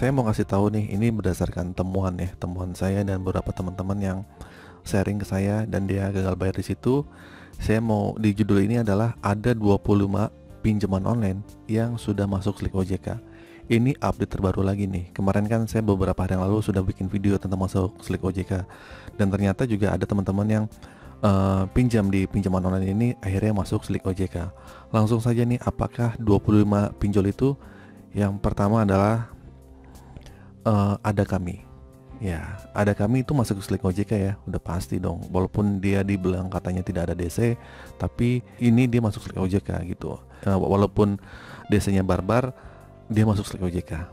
saya mau kasih tahu nih, ini berdasarkan temuan ya, temuan saya dan beberapa teman-teman yang sharing ke saya dan dia gagal bayar di situ. Saya mau di judul ini adalah ada 25 pinjaman online yang sudah masuk Slik OJK. Ini update terbaru lagi nih. Kemarin kan saya beberapa hari yang lalu sudah bikin video tentang masuk Slik OJK. Dan ternyata juga ada teman-teman yang pinjam di pinjaman online ini akhirnya masuk Slik OJK. Langsung saja nih, apakah 25 pinjol itu? Yang pertama adalah ada kami. Ya, ada kami itu masuk Slik OJK ya, udah pasti dong. Walaupun dia dibilang katanya tidak ada DC, tapi ini dia masuk Slik OJK gitu. Walaupun DC-nya barbar, dia masuk Slik OJK.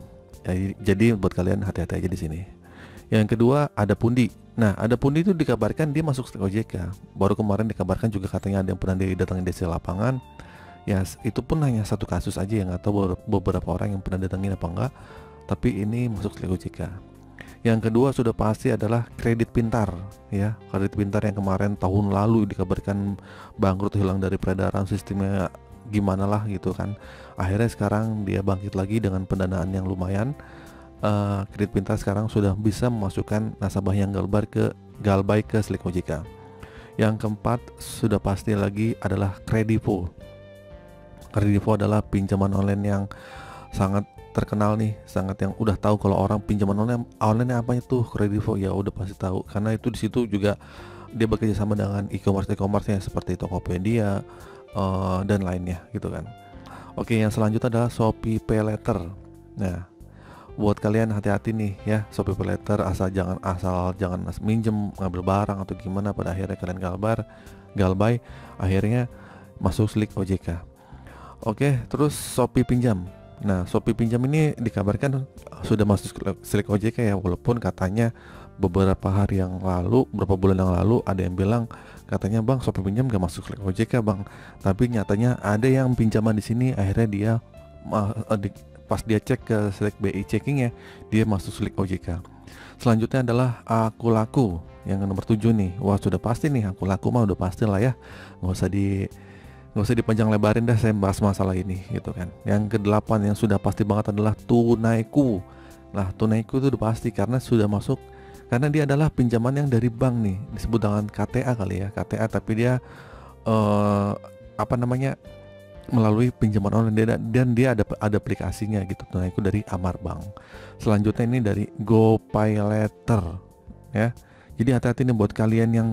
Jadi buat kalian hati-hati aja di sini. Yang kedua ada Pundi. Nah, ada Pundi itu dikabarkan dia masuk Slik OJK. Baru kemarin dikabarkan juga katanya ada yang pernah didatangi DC lapangan. Ya, itu pun hanya satu kasus aja, yang nggak tahu beberapa orang yang pernah datangin apa enggak. Tapi ini masuk Slik OJK. Yang kedua sudah pasti adalah Kredit Pintar ya. Kredit Pintar yang kemarin tahun lalu dikabarkan bangkrut, hilang dari peredaran, sistemnya gimana lah gitu kan. Akhirnya sekarang dia bangkit lagi dengan pendanaan yang lumayan. Kredit Pintar sekarang sudah bisa memasukkan nasabah yang galbay ke Slik OJK. Yang keempat sudah pasti lagi adalah Kredivo. Kredivo adalah pinjaman online yang sangat terkenal nih, sangat yang udah tahu kalau orang pinjaman online apa itu Kredivo, ya udah pasti tahu karena itu di situ juga dia bekerja sama dengan e-commerce-nya seperti Tokopedia dan lainnya gitu kan. Oke, yang selanjutnya adalah Shopee Pay Later. Nah, buat kalian hati-hati nih ya, Shopee Pay Later asal jangan minjem ngambil barang atau gimana, pada akhirnya kalian galbay akhirnya masuk Slik OJK. Oke, terus Shopee Pinjam. Nah, Shopee Pinjam ini dikabarkan sudah masuk Slik OJK ya, walaupun katanya beberapa bulan yang lalu ada yang bilang katanya, "Bang, Shopee Pinjam gak masuk Slik OJK, Bang." Tapi nyatanya ada yang pinjaman di sini akhirnya dia pas dia cek ke Slik BI checking ya, dia masuk Slik OJK. Selanjutnya adalah Aku Laku yang nomor 7 nih. Wah, sudah pasti nih, Aku Laku mah udah pasti lah ya. Nggak usah dipanjang lebarin dah saya bahas masalah ini gitu kan. Yang ke-8 yang sudah pasti banget adalah Tunaiku. Nah, Tunaiku itu udah pasti karena sudah masuk, karena dia adalah pinjaman yang dari bank nih, disebut dengan KTA kali ya, KTA, tapi dia melalui pinjaman online dan dia ada aplikasinya gitu. Tunaiku dari Amar Bank. Selanjutnya ini dari GoPayLater ya. Jadi hati-hati nih buat kalian yang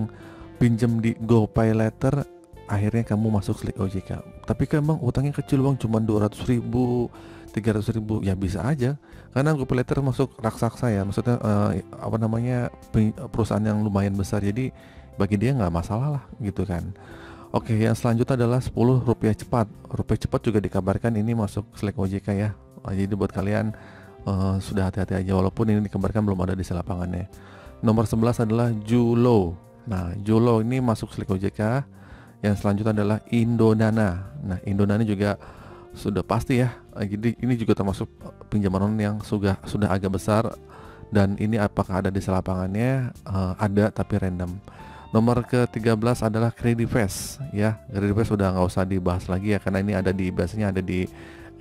pinjam di GoPayLater, akhirnya kamu masuk Slik OJK. Tapi kan bang, utangnya kecil bang, cuma 200.000, 300.000, ya bisa aja. Karena GoPayLater masuk raksasa ya, maksudnya perusahaan yang lumayan besar. Jadi bagi dia nggak masalah lah gitu kan. Oke, yang selanjutnya adalah 10 rupiah cepat. Rupiah cepat juga dikabarkan ini masuk Slik OJK ya. Jadi buat kalian sudah hati-hati aja, walaupun ini dikabarkan belum ada di lapangannya. Nomor 11 adalah Julo. Nah, Julo ini masuk Slik OJK. Yang selanjutnya adalah Indonana. Nah, Indonana juga sudah pasti ya. Jadi ini juga termasuk pinjaman online yang sudah agak besar, dan ini apakah ada di lapangannya? Ada tapi random. Nomor ke-13 adalah Kredivest ya. Kredivest sudah nggak usah dibahas lagi ya, karena ini biasanya ada di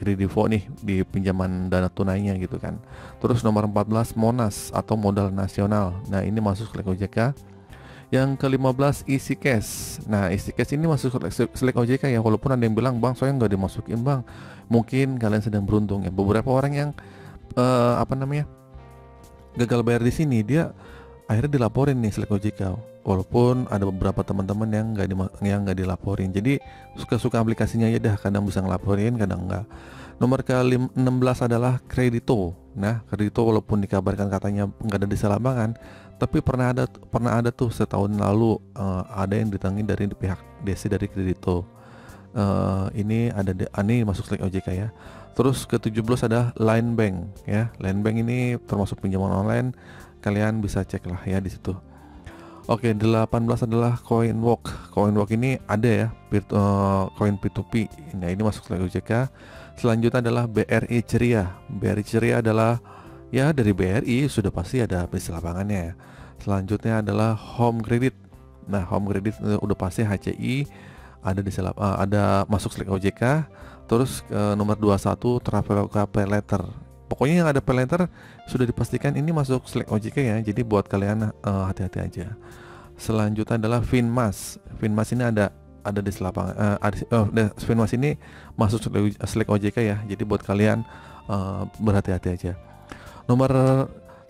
Kredivo nih, di pinjaman dana tunainya gitu kan. Terus nomor 14 Monas atau modal nasional. Nah, ini masuk Slik OJK. Yang ke-15 Easy Cash. Nah, Easy Cash ini masuk Slik OJK ya, walaupun ada yang bilang, "Bang, soalnya nggak dimasukin, Bang." Mungkin kalian sedang beruntung ya. Beberapa orang yang gagal bayar di sini, dia akhirnya dilaporin nih Slik OJK. Walaupun ada beberapa teman-teman yang nggak dilaporin. Jadi suka-suka aplikasinya ya dah, kadang bisa ngelaporin, kadang enggak. Nomor ke-16 adalah Kredito. Nah, Kredito walaupun dikabarkan katanya nggak ada di lapangan, tapi pernah ada tuh setahun lalu ada yang ditangin dari pihak DC dari Kredito. Ini masuk Slik OJK ya. Terus ke-17 ada Line Bank ya. Line Bank ini termasuk pinjaman online, kalian bisa cek lah ya di situ. Oke, 18 adalah CoinWalk. CoinWalk ini ada ya, koin P2P. Nah, ini masuk Slik OJK. Selanjutnya adalah BRI Ceria. BRI Ceria adalah ya dari BRI, sudah pasti ada aplikasi lapangannya. Selanjutnya adalah Home Credit. Nah, Home Credit udah pasti HCI, ada masuk Slik OJK. Terus nomor 21 Traveloka Pay Later. Pokoknya yang ada pay later sudah dipastikan ini masuk Slack OJK ya. Jadi buat kalian hati-hati aja. Selanjutnya adalah Finmas. Finmas ini ada di lapangan. Finmas ini masuk Slack OJK ya. Jadi buat kalian berhati-hati aja. Nomor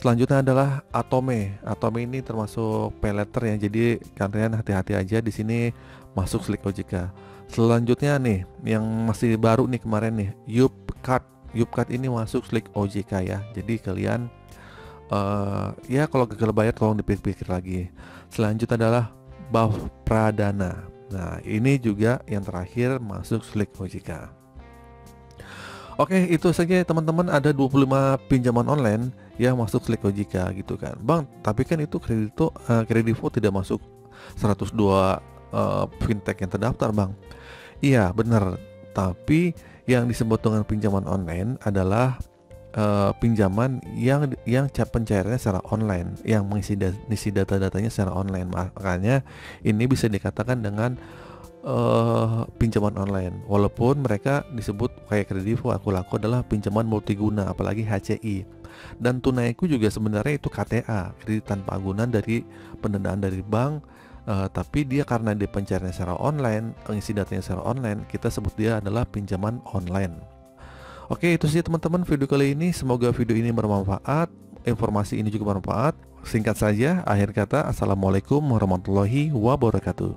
selanjutnya adalah Atome. Atome ini termasuk pay later ya. Jadi kalian hati-hati aja di sini masuk Slack OJK. Selanjutnya nih yang masih baru nih kemarin nih, Yupcard. Yupcard ini masuk Slack OJK ya. Jadi kalian ya kalau gagal bayar tolong dipikir-pikir lagi. Selanjutnya adalah Bavpradana. Nah, ini juga yang terakhir masuk Slack OJK. Oke, itu saja teman-teman, ada 25 pinjaman online yang masuk Slack OJK gitu kan. Bang, tapi kan itu Kredivo tidak masuk 102 fintech yang terdaftar, Bang. Iya, benar. Tapi yang disebut dengan pinjaman online adalah pinjaman yang pencairannya secara online, yang mengisi data-datanya secara online. Makanya ini bisa dikatakan dengan pinjaman online. Walaupun mereka disebut kayak Kredivo, aku laku adalah pinjaman multiguna, apalagi HCI. Dan Tunaiku juga sebenarnya itu KTA, kredit tanpa agunan dari pendanaan dari bank. Tapi dia karena dia pencairannya secara online, mengisi datanya secara online, kita sebut dia adalah pinjaman online. Oke, itu sih teman-teman video kali ini. Semoga video ini bermanfaat, informasi ini juga bermanfaat. Singkat saja, akhir kata, Assalamualaikum warahmatullahi wabarakatuh.